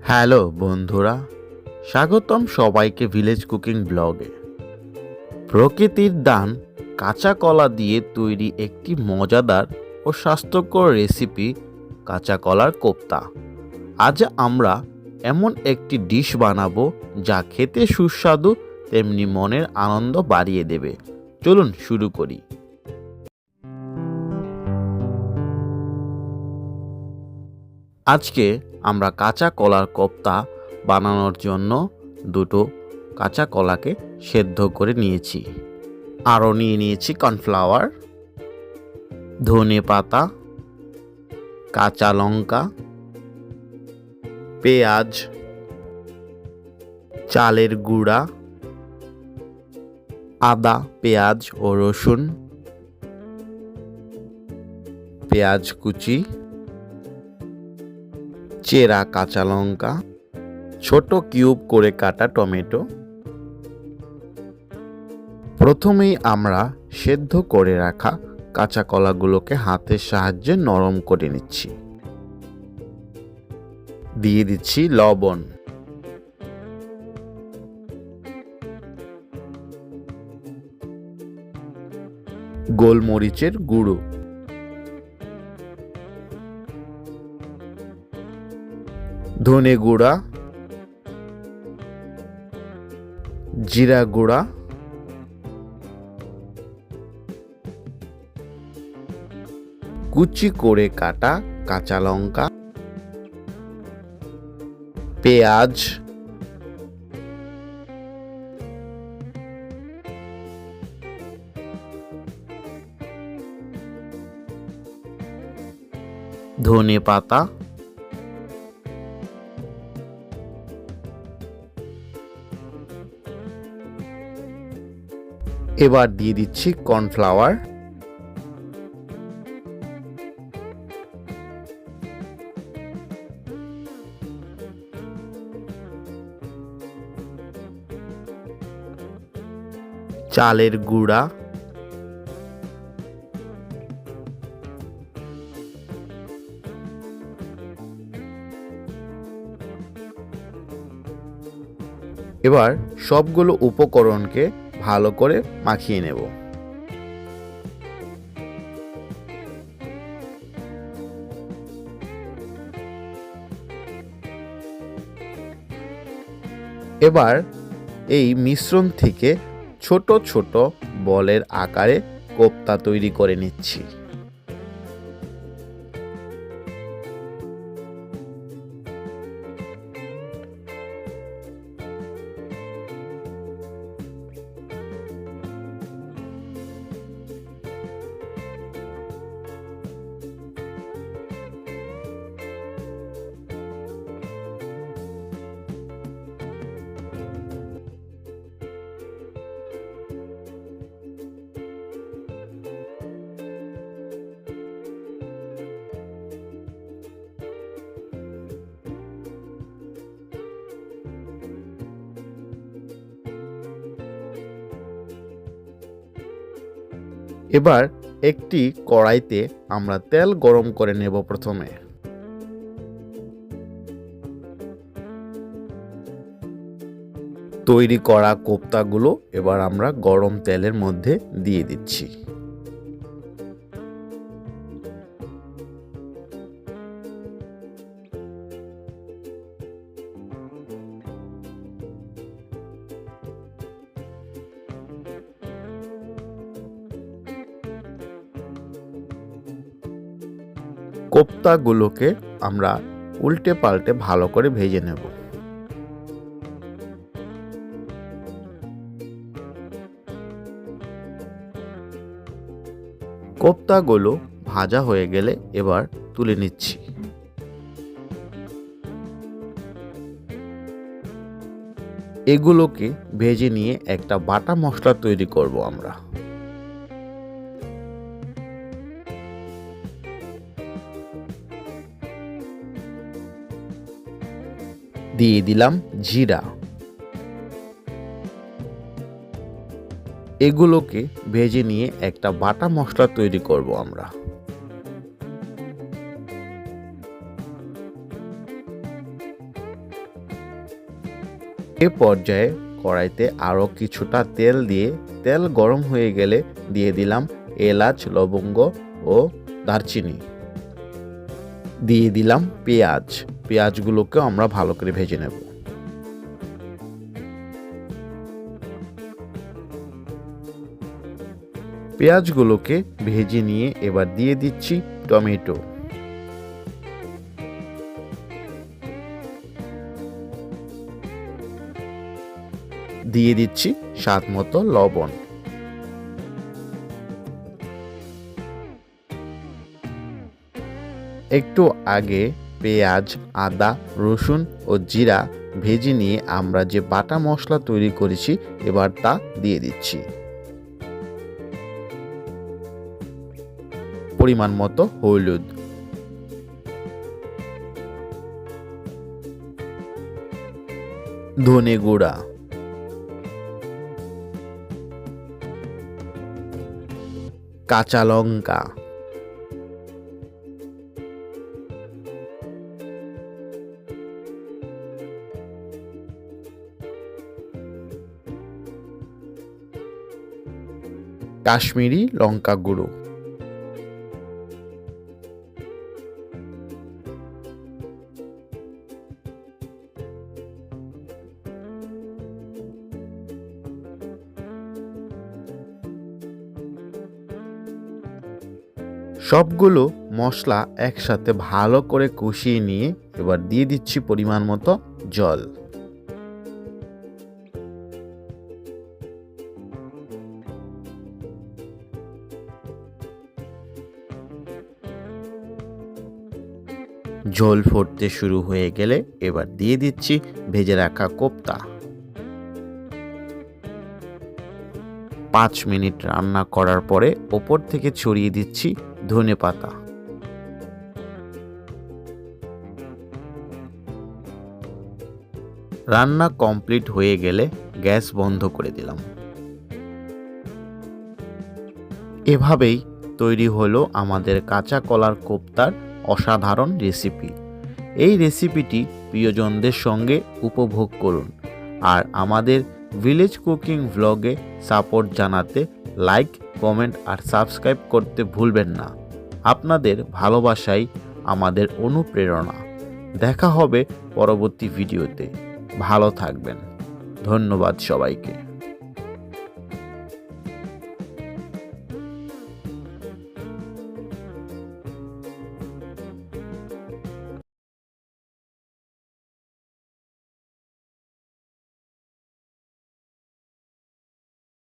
Hello বন্ধুরা, স্বাগতম সবাইকে ভিলেজ কুকিং ব্লগে। প্রকৃতির দান কাঁচা কলা দিয়ে তৈরি একটি মজাদার ও স্বাস্থ্যকর রেসিপি কাঁচা কলার কোপ্তা। আজ আমরা এমন একটি ডিশ বানাবো যা খেতে সুস্বাদু, তেমনি মনের আনন্দ বাড়িয়ে দেবে। চলুন শুরু করি। আজকে আমরা কাঁচা কলার কোপ্তা বানানোর জন্য দুটো কাঁচা কলাকে সেদ্ধ করে নিয়েছি। আরও নিয়ে নিয়েছি কর্নফ্লাওয়ার, ধনে পাতা, কাঁচা লঙ্কা, পেঁয়াজ, চালের গুঁড়া, আদা, পেঁয়াজ ও রসুন, পেঁয়াজ কুচি, চেরা কাঁচা লঙ্কা, ছোট কিউব করে কাটা টমেটো। প্রথমেই আমরা সেদ্ধ করে রাখা কাঁচা কলাগুলোকে হাতের সাহায্যে নরম করে নিচ্ছি। দিয়ে দিচ্ছি লবণ, গোলমরিচের গুঁড়ো, ধনে গুঁড়া, জিরা গুঁড়া, কুচি করে কাটা কাঁচা লঙ্কা, পেঁয়াজ, ধনে পাতা, এবার দিয়ে দিচ্ছি কর্নফ্লাওয়ার, চালের গুঁড়া, এবার সবগুলো উপকরণকে ভালো করে মাখিয়ে নেব। এবার এই মিশ্রণ থেকে ছোট ছোট বলের আকারে কোপ্তা তৈরি করে নিচ্ছি। এবার একটি কড়াইতে আমরা তেল গরম করে নেব। প্রথমে তৈরি করা কোপ্তাগুলো এবার আমরা গরম তেলের মধ্যে দিয়ে দিচ্ছি। কোপ্তাগুলোকে আমরা উল্টে পাল্টে ভালো করে ভেজে নেব। কোপ্তাগুলো ভাজা হয়ে গেলে এবার তুলে নিচ্ছি। এগুলোকে ভেজে নিয়ে একটা বাটা মশলা তৈরি করব আমরা। দিয়ে দিলাম জিরা, এগুলোকে ভেজে নিয়ে একটা বাটা মশলা তৈরি করব আমরা। এ পর্যায়ে কড়াইতে আরও কিছুটা তেল দিয়ে তেল গরম হয়ে গেলে দিয়ে দিলাম এলাচ, লবঙ্গ ও দারচিনি। দিয়ে দিলাম পেঁয়াজগুলোকে আমরা ভালো করে ভেজে নেব। পেঁয়াজগুলোকে ভেজে নিয়ে এবার দিয়ে দিচ্ছি টমেটো। দিয়ে দিচ্ছি স্বাদ মতো লবণ। একটু আগে পেঁয়াজ, আদা, রসুন ও জিরা ভেজে নিয়ে আমরা যে বাটা মশলা তৈরি করেছি এবার তা দিয়ে দিচ্ছি। পরিমাণ মতো হলুদ, ধনে গুঁড়া, কাঁচা লঙ্কা, কাশ্মীরি লঙ্কা গুঁড়ো, সবগুলো মশলা একসাথে ভালো করে কষিয়ে নিয়ে এবার দিয়ে দিচ্ছি পরিমাণ মতো জল। ঝোল ফুটতে শুরু হয়ে গেলে এবার দিয়ে দিচ্ছি ভেজে রাখা কোপ্তা। 5 মিনিট রান্না করার পরে ওপর থেকে ছড়িয়ে দিচ্ছি ধনেপাতা। রান্না কমপ্লিট হয়ে গেলে গ্যাস বন্ধ করে দিলাম। এভাবেই তৈরি হলো আমাদের কাঁচা কলার কোপ্তার অসাধারণ রেসিপি। এই রেসিপিটি প্রিয়জনদের সঙ্গে উপভোগ করুন আর আমাদের ভিলেজ কুকিং ব্লগে সাপোর্ট জানাতে লাইক, কমেন্ট আর সাবস্ক্রাইব করতে ভুলবেন না। আপনাদের ভালোবাসাই আমাদের অনুপ্রেরণা। দেখা হবে পরবর্তী ভিডিওতে। ভালো থাকবেন। ধন্যবাদ সবাইকে।